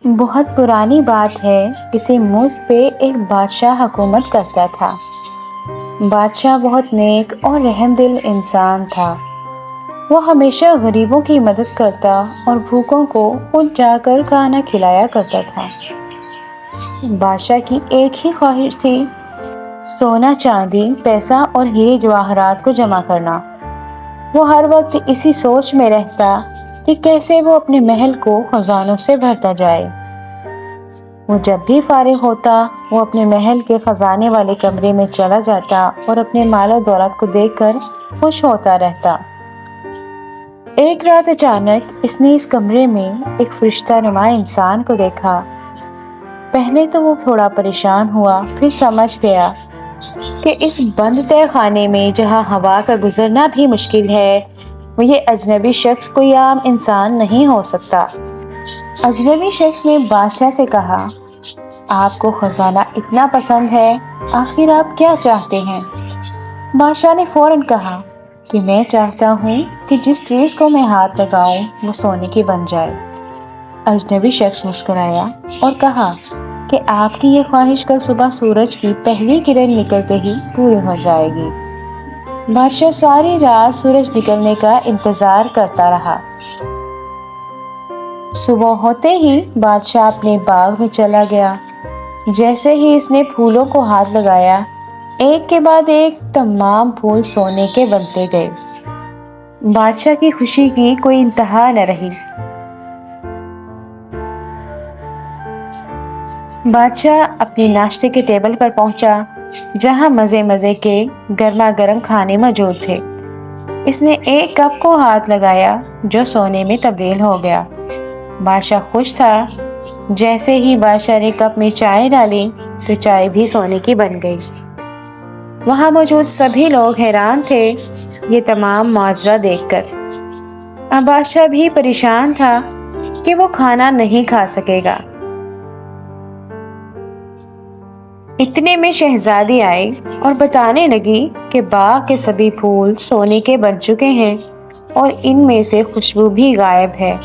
بہت پرانی بات ہے، کسی ملک پہ ایک بادشاہ حکومت کرتا تھا۔ بادشاہ بہت نیک اور رحم دل انسان تھا۔ وہ ہمیشہ غریبوں کی مدد کرتا اور بھوکوں کو خود جا کر کھانا کھلایا کرتا تھا۔ بادشاہ کی ایک ہی خواہش تھی، سونا چاندی، پیسہ اور ہیرے جواہرات کو جمع کرنا۔ وہ ہر وقت اسی سوچ میں رہتا کہ کیسے وہ اپنے محل کو خزانوں سے بھرتا جائے۔ وہ جب بھی فارغ ہوتا، وہ اپنے محل کے خزانے والے کمرے میں چلا جاتا اور اپنے مال و دولت کو دیکھ کر خوش ہوتا رہتا۔ ایک رات اچانک اس نے اس کمرے میں ایک فرشتہ نما انسان کو دیکھا۔ پہلے تو وہ تھوڑا پریشان ہوا، پھر سمجھ گیا کہ اس بند تہ خانے میں جہاں ہوا کا گزرنا بھی مشکل ہے، وہ یہ اجنبی شخص کوئی عام انسان نہیں ہو سکتا۔ اجنبی شخص نے بادشاہ سے کہا، آپ کو خزانہ اتنا پسند ہے، آخر آپ کیا چاہتے ہیں؟ بادشاہ نے فوراً کہا کہ میں چاہتا ہوں کہ جس چیز کو میں ہاتھ لگاؤں وہ سونے کی بن جائے۔ اجنبی شخص مسکرایا اور کہا کہ آپ کی یہ خواہش کل صبح سورج کی پہلی کرن نکلتے ہی پوری ہو جائے گی۔ بادشاہ ساری رات سورج نکلنے کا انتظار کرتا رہا۔ صبح ہوتے ہی بادشاہ اپنے باغ میں چلا گیا۔ جیسے ہی اس نے پھولوں کو ہاتھ لگایا، ایک کے بعد ایک تمام پھول سونے کے بنتے گئے۔ بادشاہ کی خوشی کی کوئی انتہا نہ رہی۔ بادشاہ اپنے ناشتے کے ٹیبل پر پہنچا، جہاں مزے مزے کے گرما گرم کھانے موجود تھے۔ اس نے ایک کپ کو ہاتھ لگایا جو سونے میں تبدیل ہو گیا۔ بادشاہ خوش تھا۔ جیسے ہی بادشاہ نے کپ میں چائے ڈالی تو چائے بھی سونے کی بن گئی۔ وہاں موجود سبھی لوگ حیران تھے یہ تمام ماجرا دیکھ کر۔ اب بادشاہ بھی پریشان تھا کہ وہ کھانا نہیں کھا سکے گا۔ اتنے میں شہزادی آئی اور بتانے لگی کہ باغ کے سبھی پھول سونے کے بن چکے ہیں اور ان میں سے خوشبو بھی غائب ہے۔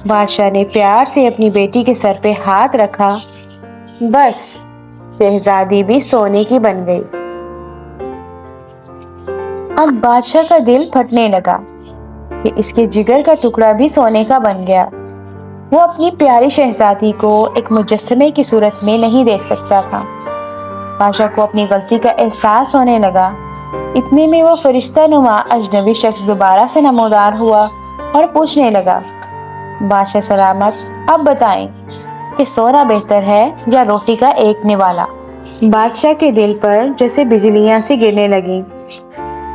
بادشاہ نے پیار سے اپنی بیٹی کے سر پہ ہاتھ رکھا، بس شہزادی بھی سونے کی بن گئی۔ اب بادشاہ کا دل پھٹنے لگا کہ اس کے جگر کا ٹکڑا بھی سونے کا بن گیا۔ وہ اپنی پیاری شہزادی کو ایک مجسمے کی صورت میں نہیں دیکھ سکتا تھا۔ بادشاہ کو اپنی غلطی کا احساس ہونے لگا۔ اتنے میں وہ فرشتہ نما اجنبی شخص دوبارہ سے نمودار ہوا اور پوچھنے لگا، بادشاہ سلامت، اب بتائیں کہ سونا بہتر ہے یا روٹی کا ایک نوالا؟ بادشاہ کے دل پر جیسے بجلیاں سی گرنے لگیں۔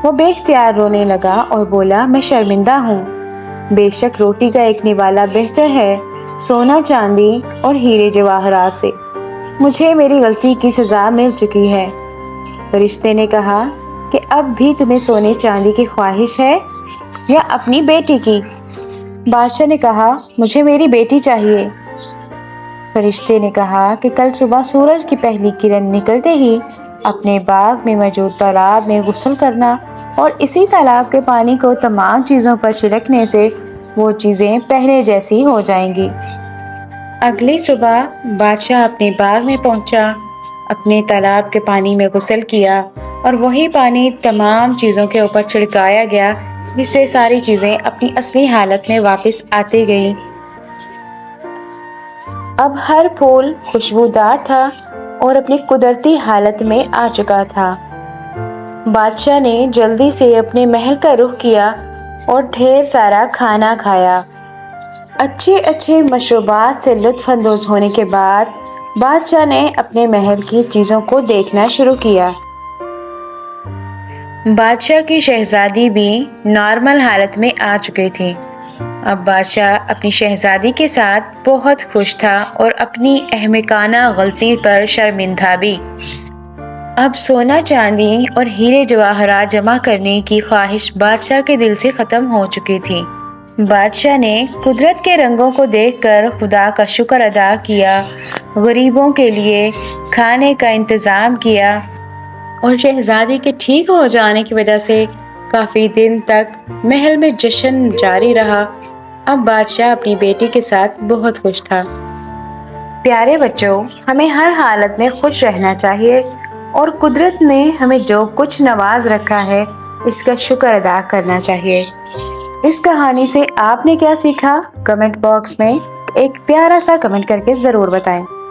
وہ بے اختیار رونے لگا اور بولا، میں شرمندہ ہوں۔ بے شک روٹی کا ایک نوالا بہتر ہے سونا چاندی اور ہیرے جواہرات سے۔ مجھے میری غلطی کی سزا مل چکی ہے۔ فرشتے نے کہا کہ اب بھی تمہیں سونے چاندی کی خواہش ہے یا اپنی بیٹی کی؟ بادشاہ نے کہا، مجھے میری بیٹی چاہیے۔ فرشتے نے کہا کہ کل صبح سورج کی پہلی کرن نکلتے ہی اپنے باغ میں موجود تالاب میں غسل کرنا اور اسی تالاب کے پانی کو تمام چیزوں پر چھڑکنے سے وہ چیزیں پہلے جیسی ہو جائیں گی۔ اگلی صبح بادشاہ اپنے باغ میں پہنچا، اپنے تالاب کے پانی میں غسل کیا اور وہی پانی تمام چیزوں کے اوپر چھڑکایا گیا، جس سے ساری چیزیں اپنی اصلی حالت میں واپس آتی گئیں۔ اب ہر پھول خوشبودار تھا اور اپنی قدرتی حالت میں آ چکا تھا۔ بادشاہ نے جلدی سے اپنے محل کا رخ کیا اور ڈھیر سارا کھانا کھایا۔ اچھے اچھے مشروبات سے لطف اندوز ہونے کے بعد بادشاہ نے اپنے محل کی چیزوں کو دیکھنا شروع کیا۔ بادشاہ کی شہزادی بھی نارمل حالت میں آ چکی تھی۔ اب بادشاہ اپنی شہزادی کے ساتھ بہت خوش تھا اور اپنی احمقانہ غلطی پر شرمندہ بھی۔ اب سونا چاندی اور ہیرے جواہرات جمع کرنے کی خواہش بادشاہ کے دل سے ختم ہو چکی تھی۔ بادشاہ نے قدرت کے رنگوں کو دیکھ کر خدا کا شکر ادا کیا، غریبوں کے لیے کھانے کا انتظام کیا اور شہزادی کے ٹھیک ہو جانے کی وجہ سے کافی دن تک محل میں جشن جاری رہا۔ اب بادشاہ اپنی بیٹی کے ساتھ بہت خوش تھا۔ پیارے بچوں، ہمیں ہر حالت میں خوش رہنا چاہیے اور قدرت نے ہمیں جو کچھ نواز رکھا ہے اس کا شکر ادا کرنا چاہیے۔ اس کہانی سے آپ نے کیا سیکھا؟ کمنٹ باکس میں ایک پیارا سا کمنٹ کر کے ضرور بتائیں۔